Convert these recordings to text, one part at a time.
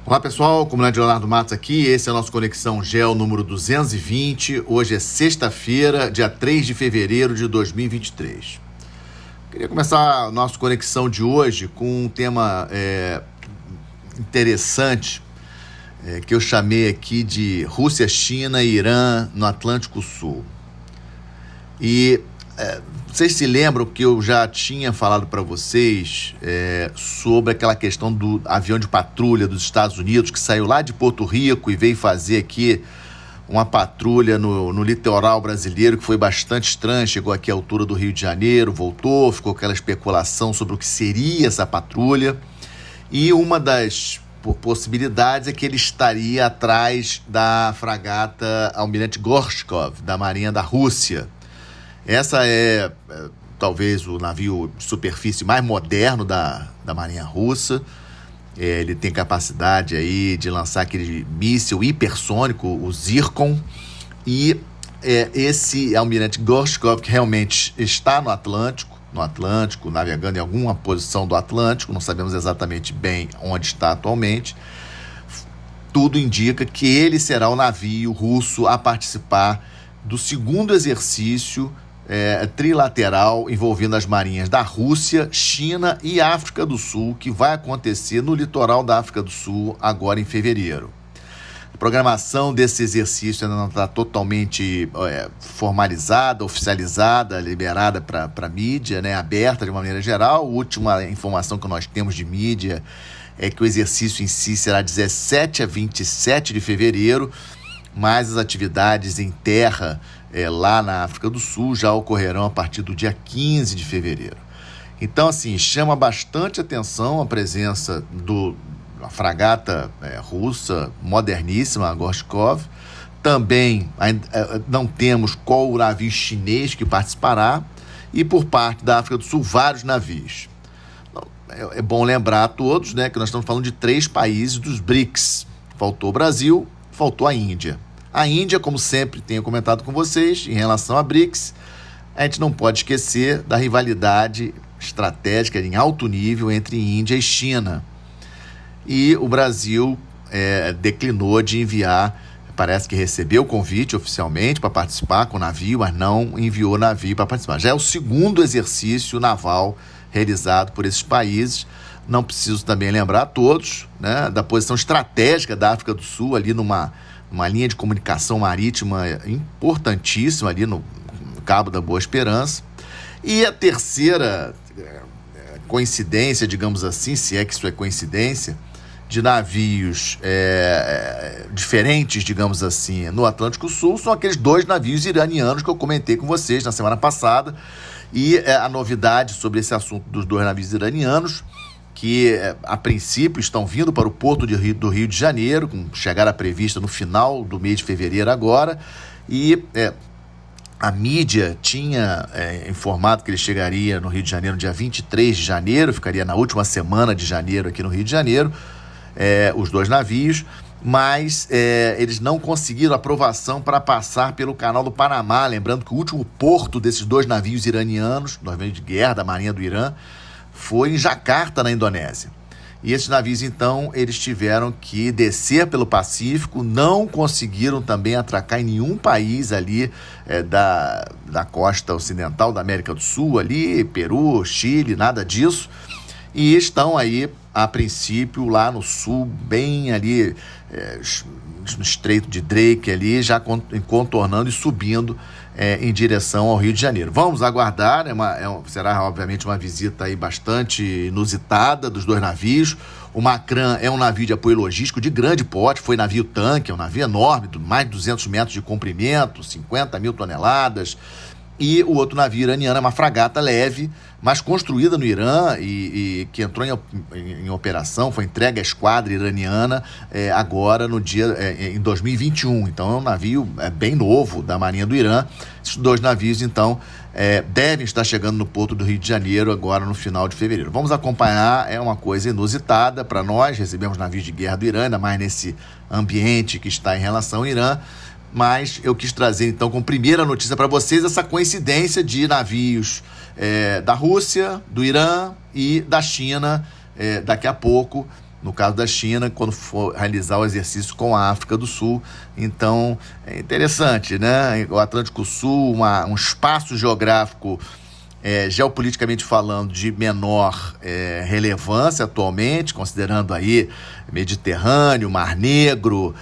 Olá pessoal, comandante Leonardo Matos aqui, esse é o nosso Conexão GEO número 220, hoje é sexta-feira, dia 3 de fevereiro de 2023. Queria começar a nossa Conexão de hoje com um tema interessante, que eu chamei aqui de Rússia, China e Irã no Atlântico Sul. E vocês se lembram que eu já tinha falado para vocês sobre aquela questão do avião de patrulha dos Estados Unidos que saiu lá de Porto Rico e veio fazer aqui uma patrulha no litoral brasileiro, que foi bastante estranha, chegou aqui à altura do Rio de Janeiro, voltou, ficou aquela especulação sobre o que seria essa patrulha. E uma das possibilidades é que ele estaria atrás da fragata Almirante Gorshkov, da Marinha da Rússia. Essa é talvez o navio de superfície mais moderno da Marinha Russa. Ele tem capacidade aí de lançar aquele míssil hipersônico, o Zircon. E esse Almirante Gorshkov, que realmente está no Atlântico, navegando em alguma posição do Atlântico, não sabemos exatamente bem onde está atualmente. Tudo indica que ele será o navio russo a participar do segundo exercício trilateral envolvendo as marinhas da Rússia, China e África do Sul, que vai acontecer no litoral da África do Sul agora em fevereiro. A programação desse exercício ainda não está totalmente formalizada, oficializada, liberada para a mídia, aberta de uma maneira geral. A última informação que nós temos de mídia é que o exercício em si será 17 a 27 de fevereiro, mas as atividades em terra lá na África do Sul já ocorrerão a partir do dia 15 de fevereiro. Então, assim, chama bastante atenção a presença da fragata russa moderníssima, a Gorshkov. Também não temos qual o navio chinês que participará, e por parte da África do Sul, vários navios. É bom lembrar a todos, que nós estamos falando de 3 países dos BRICS. Faltou o Brasil, faltou a Índia. A Índia, como sempre tenho comentado com vocês, em relação a BRICS, a gente não pode esquecer da rivalidade estratégica em alto nível entre Índia e China. E o Brasil declinou de enviar, parece que recebeu o convite oficialmente para participar com o navio, mas não enviou navio para participar. Já é o segundo exercício naval realizado por esses países. Não preciso também lembrar a todos da posição estratégica da África do Sul, ali numa linha de comunicação marítima importantíssima ali no Cabo da Boa Esperança. E a terceira coincidência, digamos assim, se é que isso é coincidência, de navios diferentes, digamos assim, no Atlântico Sul, são aqueles 2 navios iranianos que eu comentei com vocês na semana passada. E a novidade sobre esse assunto dos 2 navios iranianos, que a princípio estão vindo para o porto do Rio de Janeiro, com chegada prevista no final do mês de fevereiro agora, e a mídia tinha informado que ele chegaria no Rio de Janeiro no dia 23 de janeiro, ficaria na última semana de janeiro aqui no Rio de Janeiro, os 2 navios, mas eles não conseguiram aprovação para passar pelo Canal do Panamá, lembrando que o último porto desses 2 navios iranianos, navios de guerra da Marinha do Irã, foi em Jacarta, na Indonésia. E esses navios, então, eles tiveram que descer pelo Pacífico, não conseguiram também atracar em nenhum país ali da costa ocidental da América do Sul, ali, Peru, Chile, nada disso. E estão aí, a princípio, lá no sul, bem ali, no Estreito de Drake, ali, já contornando e subindo em direção ao Rio de Janeiro. Vamos aguardar, será obviamente uma visita aí bastante inusitada dos 2 navios. O Macran é um navio de apoio logístico de grande porte, foi navio tanque, é um navio enorme, mais de 200 metros de comprimento, 50 mil toneladas. E o outro navio iraniano é uma fragata leve, mas construída no Irã e que entrou em operação, foi entregue à esquadra iraniana agora em 2021. Então é um navio bem novo da Marinha do Irã. Esses 2 navios, então, devem estar chegando no porto do Rio de Janeiro agora no final de fevereiro. Vamos acompanhar, é uma coisa inusitada para nós, recebemos navios de guerra do Irã, ainda mais nesse ambiente que está em relação ao Irã. Mas eu quis trazer, então, como primeira notícia para vocês, essa coincidência de navios da Rússia, do Irã e da China, daqui a pouco, no caso da China, quando for realizar o exercício com a África do Sul. Então, é interessante, né? O Atlântico Sul, um espaço geográfico, geopoliticamente falando, de menor relevância atualmente, considerando aí Mediterrâneo, Mar Negro,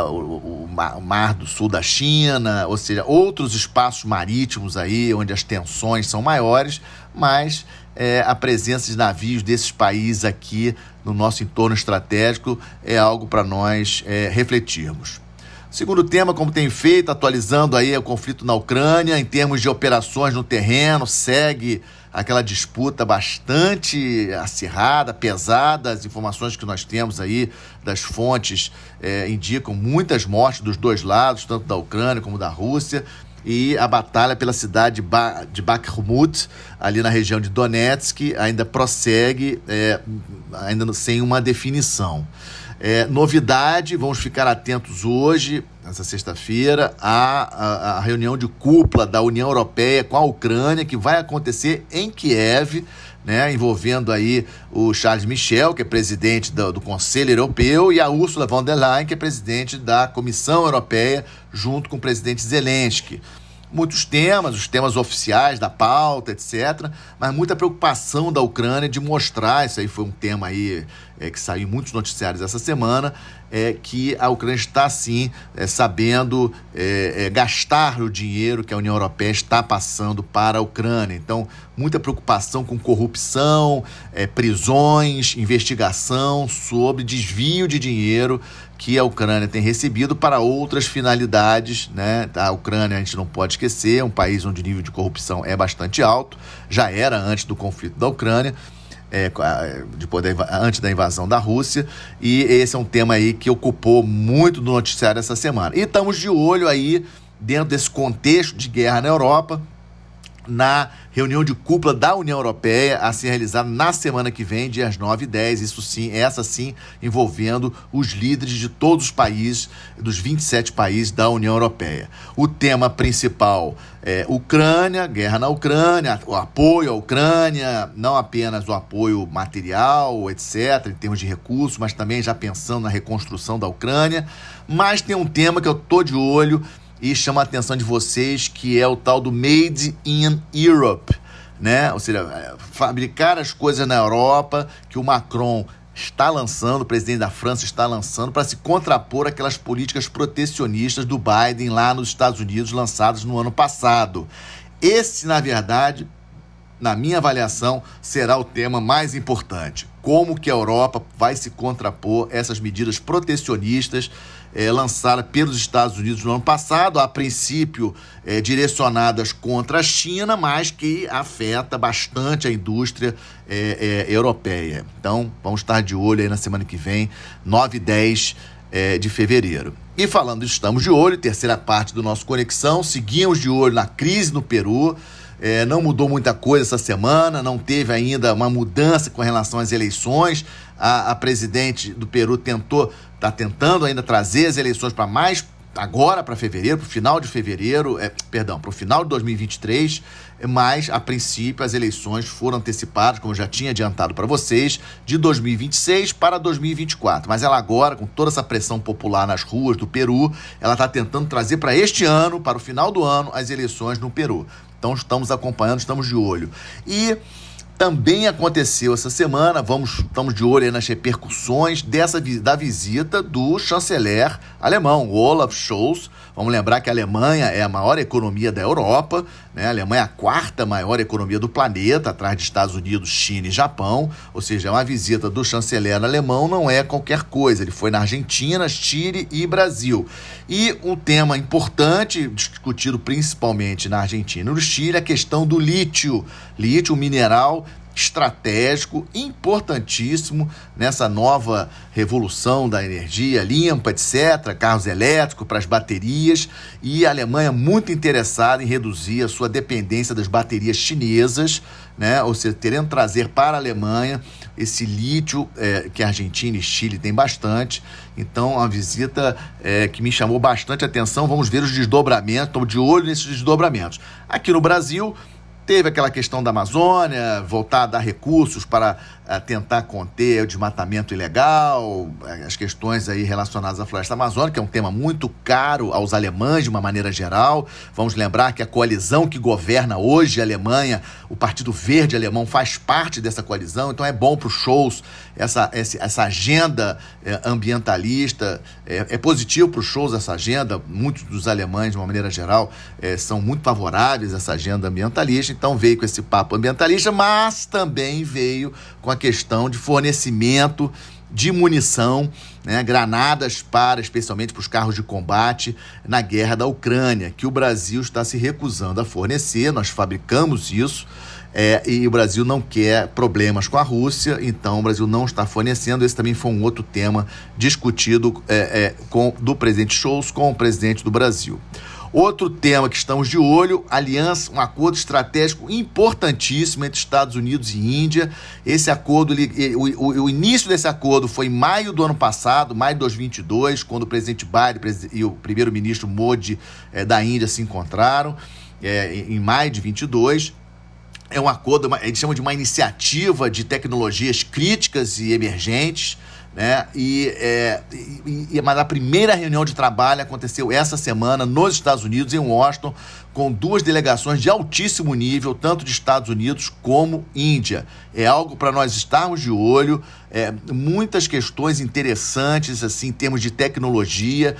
o Mar do Sul da China, ou seja, outros espaços marítimos aí onde as tensões são maiores, mas a presença de navios desses países aqui no nosso entorno estratégico é algo para nós refletirmos. Segundo tema, como tem feito, atualizando aí o conflito na Ucrânia, em termos de operações no terreno, segue aquela disputa bastante acirrada, pesada. As informações que nós temos aí das fontes indicam muitas mortes dos dois lados, tanto da Ucrânia como da Rússia, e a batalha pela cidade de Bakhmut, ali na região de Donetsk, ainda prossegue, ainda sem uma definição. Novidade, vamos ficar atentos hoje, nessa sexta-feira, à reunião de cúpula da União Europeia com a Ucrânia, que vai acontecer em Kiev, né, envolvendo aí o Charles Michel, que é presidente do Conselho Europeu, e a Ursula von der Leyen, que é presidente da Comissão Europeia, junto com o presidente Zelensky. Muitos temas, os temas oficiais da pauta, etc., mas muita preocupação da Ucrânia de mostrar, isso aí foi um tema aí que saiu em muitos noticiários essa semana, que a Ucrânia está, sim, sabendo gastar o dinheiro que a União Europeia está passando para a Ucrânia. Então, muita preocupação com corrupção, prisões, investigação sobre desvio de dinheiro que a Ucrânia tem recebido para outras finalidades, né? A Ucrânia, a gente não pode esquecer, é um país onde o nível de corrupção é bastante alto, já era antes do conflito da Ucrânia, antes da invasão da Rússia, e esse é um tema aí que ocupou muito do noticiário essa semana. E estamos de olho aí, dentro desse contexto de guerra na Europa, na reunião de cúpula da União Europeia a ser realizada na semana que vem, dias 9 e 10, isso sim, essa sim, envolvendo os líderes de todos os países, dos 27 países da União Europeia. O tema principal é Ucrânia, guerra na Ucrânia, o apoio à Ucrânia, não apenas o apoio material, etc., em termos de recursos, mas também já pensando na reconstrução da Ucrânia. Mas tem um tema que eu estou de olho e chama a atenção de vocês, que é o tal do Made in Europe, né? Ou seja, fabricar as coisas na Europa, que o Macron está lançando, o presidente da França está lançando, para se contrapor àquelas políticas protecionistas do Biden lá nos Estados Unidos, lançadas no ano passado. Esse, na verdade, na minha avaliação, será o tema mais importante. Como que a Europa vai se contrapor a essas medidas protecionistas lançadas pelos Estados Unidos no ano passado, a princípio direcionadas contra a China, mas que afeta bastante a indústria europeia. Então, vamos estar de olho aí na semana que vem, 9 e 10 de fevereiro. E falando disso, estamos de olho, terceira parte do nosso Conexão, seguimos de olho na crise no Peru. Não mudou muita coisa essa semana, não teve ainda uma mudança com relação às eleições. A presidente do Peru está tentando ainda trazer as eleições para mais agora, para fevereiro, para o final de fevereiro, para o final de 2023, mas a princípio as eleições foram antecipadas, como eu já tinha adiantado para vocês, de 2026 para 2024. Mas ela agora, com toda essa pressão popular nas ruas do Peru, ela está tentando trazer para este ano, para o final do ano, as eleições no Peru. Então estamos acompanhando, estamos de olho. E também aconteceu essa semana, estamos de olho aí nas repercussões da visita do chanceler alemão, Olaf Scholz. Vamos lembrar que a Alemanha é a maior economia da Europa, né? A Alemanha é a quarta maior economia do planeta, atrás de Estados Unidos, China e Japão. Ou seja, uma visita do chanceler alemão não é qualquer coisa. Ele foi na Argentina, Chile e Brasil. E um tema importante, discutido principalmente na Argentina e no Chile, é a questão do lítio. Lítio, mineral estratégico, importantíssimo nessa nova revolução da energia limpa, etc., carros elétricos para as baterias, e a Alemanha muito interessada em reduzir a sua dependência das baterias chinesas, né? Ou seja, querendo trazer para a Alemanha esse lítio que a Argentina e Chile têm bastante. Então, uma visita que me chamou bastante atenção. Vamos ver os desdobramentos, estou de olho nesses desdobramentos. Aqui no Brasil, Teve aquela questão da Amazônia, voltar a dar recursos para tentar conter o desmatamento ilegal, as questões aí relacionadas à floresta amazônica, que é um tema muito caro aos alemães de uma maneira geral. Vamos lembrar que a coalizão que governa hoje a Alemanha, o Partido Verde alemão, faz parte dessa coalizão, então é bom para os shows essa agenda ambientalista, é positivo para os shows essa agenda. Muitos dos alemães, de uma maneira geral, são muito favoráveis a essa agenda ambientalista, então veio com esse papo ambientalista, mas também veio com a questão de fornecimento de munição, né, granadas especialmente para os carros de combate na guerra da Ucrânia, que o Brasil está se recusando a fornecer. Nós fabricamos isso, e o Brasil não quer problemas com a Rússia, então o Brasil não está fornecendo. Esse também foi um outro tema discutido do presidente Scholz com o presidente do Brasil. Outro tema que estamos de olho, aliança, um acordo estratégico importantíssimo entre Estados Unidos e Índia. Esse acordo, o início desse acordo foi em maio do ano passado, maio de 2022, quando o presidente Biden e o primeiro-ministro Modi da Índia se encontraram, em maio de 2022. É um acordo, eles chamam de uma iniciativa de tecnologias críticas e emergentes, né? Mas a primeira reunião de trabalho aconteceu essa semana nos Estados Unidos, em Washington, com 2 delegações de altíssimo nível, tanto de Estados Unidos como Índia. É algo para nós estarmos de olho, muitas questões interessantes assim, em termos de tecnologia.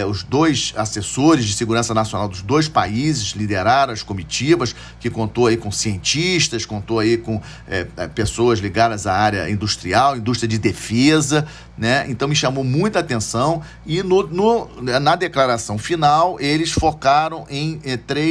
Os 2 assessores de segurança nacional dos 2 países lideraram as comitivas, que contou aí com cientistas, contou aí com pessoas ligadas à área industrial, indústria de defesa, né? Então me chamou muita atenção, e na declaração final eles focaram em 3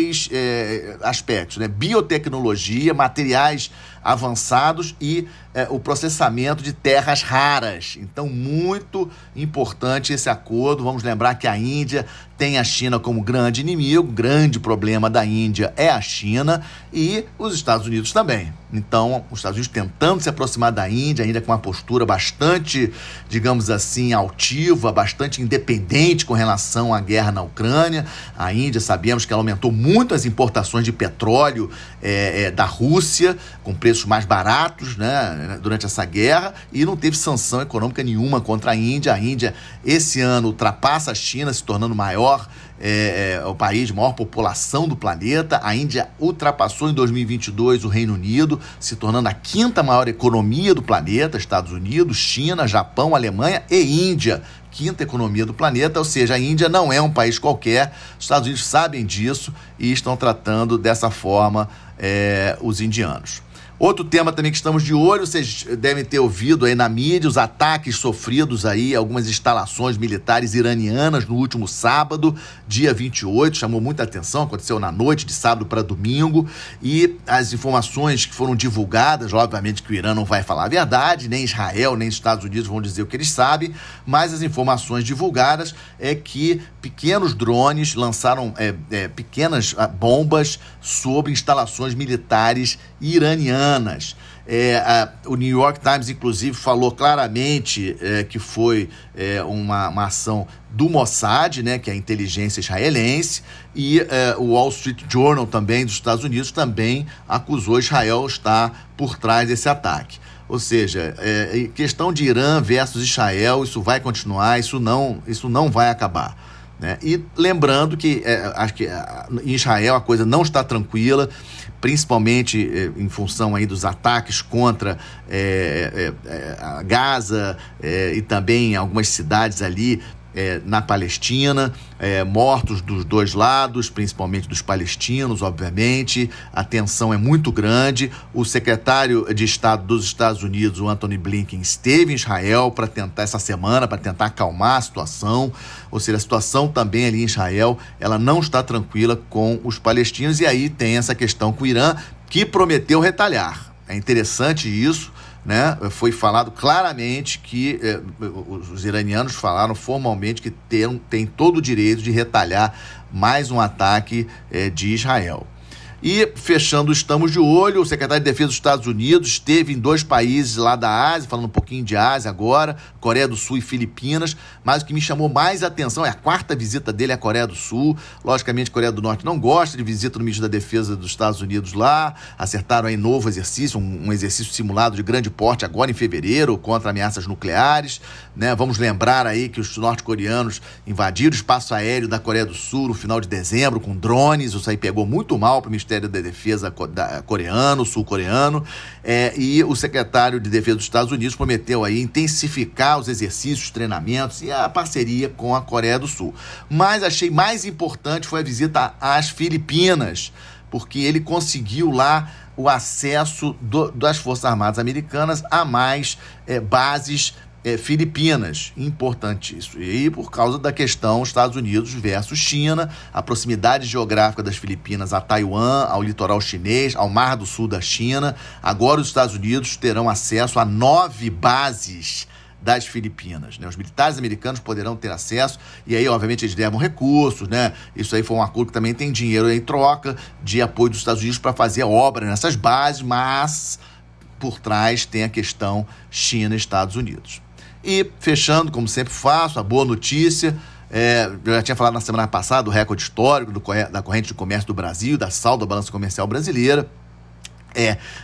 aspectos, né? Biotecnologia, materiais avançados e o processamento de terras raras. Então, muito importante esse acordo. Vamos lembrar que a Índia tem a China como grande inimigo, o grande problema da Índia é a China, e os Estados Unidos também. Então, os Estados Unidos tentando se aproximar da Índia, ainda com uma postura bastante, digamos assim, altiva, bastante independente com relação à guerra na Ucrânia. A Índia, sabemos que ela aumentou muito as importações de petróleo da Rússia, com preços mais baratos, né, durante essa guerra, e não teve sanção econômica nenhuma contra a Índia. A Índia, esse ano, ultrapassa a China, se tornando o país de maior população do planeta. A Índia ultrapassou em 2022 o Reino Unido, se tornando a 5ª maior economia do planeta. Estados Unidos, China, Japão, Alemanha e Índia, 5ª economia do planeta. Ou seja, a Índia não é um país qualquer. Os Estados Unidos sabem disso e estão tratando dessa forma os indianos. Outro tema também que estamos de olho, vocês devem ter ouvido aí na mídia, os ataques sofridos aí, algumas instalações militares iranianas no último sábado, dia 28, chamou muita atenção, aconteceu na noite de sábado para domingo, e as informações que foram divulgadas, obviamente que o Irã não vai falar a verdade, nem Israel, nem Estados Unidos vão dizer o que eles sabem, mas as informações divulgadas é que pequenos drones lançaram pequenas bombas sobre instalações militares iranianas. O New York Times, inclusive, falou claramente que foi uma ação do Mossad, né, que é a inteligência israelense, e o Wall Street Journal também dos Estados Unidos também acusou Israel estar por trás desse ataque. Ou seja, questão de Irã versus Israel, isso vai continuar, isso não vai acabar, né? E lembrando que acho que em Israel a coisa não está tranquila, principalmente em função aí dos ataques contra Gaza e também algumas cidades ali na Palestina, mortos dos 2 lados, principalmente dos palestinos, obviamente. A tensão é muito grande. O secretário de Estado dos Estados Unidos, o Antony Blinken, esteve em Israel essa semana para tentar acalmar a situação. Ou seja, a situação também ali em Israel, ela não está tranquila com os palestinos, e aí tem essa questão com o Irã, que prometeu retalhar. É interessante isso, né? Foi falado claramente que os iranianos falaram formalmente que têm todo o direito de retalhar mais um ataque de Israel. E, fechando, estamos de olho, o secretário de Defesa dos Estados Unidos esteve em 2 países lá da Ásia, falando um pouquinho de Ásia agora, Coreia do Sul e Filipinas, mas o que me chamou mais atenção é a 4ª visita dele à Coreia do Sul. Logicamente, a Coreia do Norte não gosta de visita do ministro da Defesa dos Estados Unidos lá, acertaram aí novo exercício, um exercício simulado de grande porte agora em fevereiro, contra ameaças nucleares, né? Vamos lembrar aí que os norte-coreanos invadiram o espaço aéreo da Coreia do Sul no final de dezembro com drones, isso aí pegou muito mal para o Ministério da Defesa coreano, sul-coreano, e o secretário de Defesa dos Estados Unidos prometeu aí intensificar os exercícios, treinamentos e a parceria com a Coreia do Sul. Mas achei mais importante foi a visita às Filipinas, porque ele conseguiu lá o acesso das Forças Armadas Americanas a mais bases Filipinas, importante isso. E aí, por causa da questão Estados Unidos versus China, a proximidade geográfica das Filipinas a Taiwan, ao litoral chinês, ao Mar do Sul da China, agora os Estados Unidos terão acesso a 9 bases das Filipinas, né? Os militares americanos poderão ter acesso e aí, obviamente, eles levam recursos, né? Isso aí foi um acordo que também tem dinheiro em troca de apoio dos Estados Unidos para fazer obra nessas bases, mas por trás tem a questão China e Estados Unidos. E, fechando, como sempre faço, a boa notícia, eu já tinha falado na semana passada do recorde histórico da corrente de comércio do Brasil, da saldo da balança comercial brasileira.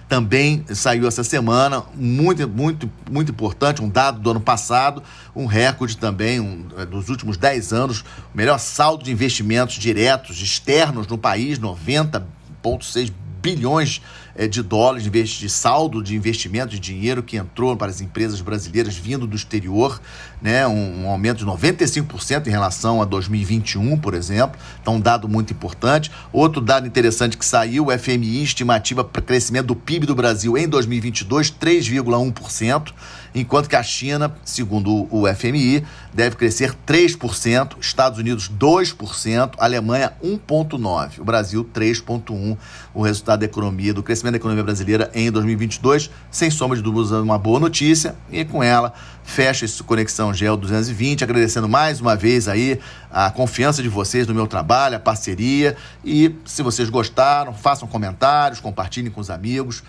Também saiu essa semana, muito, muito, muito importante, um dado do ano passado, um recorde também, dos últimos 10 anos, o melhor saldo de investimentos diretos externos no país, 90,6 bilhões de dólares de saldo de investimento, de dinheiro que entrou para as empresas brasileiras vindo do exterior, né? Um aumento de 95% em relação a 2021, por exemplo. Então, um dado muito importante. Outro dado interessante que saiu, o FMI estimativa para crescimento do PIB do Brasil em 2022, 3,1%, enquanto que a China, segundo o FMI, deve crescer 3%, Estados Unidos 2%, Alemanha 1,9%, o Brasil 3,1%, o resultado da economia, do crescimento da economia brasileira em 2022, sem sombra de dúvidas, uma boa notícia, e com ela fecha esse Conexão GEO 220, agradecendo mais uma vez aí a confiança de vocês no meu trabalho, a parceria, e se vocês gostaram, façam comentários, compartilhem com os amigos,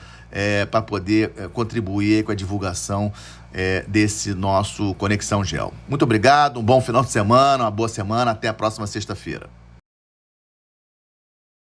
para poder contribuir com a divulgação desse nosso Conexão GEO. Muito obrigado, um bom final de semana, uma boa semana, até a próxima sexta-feira.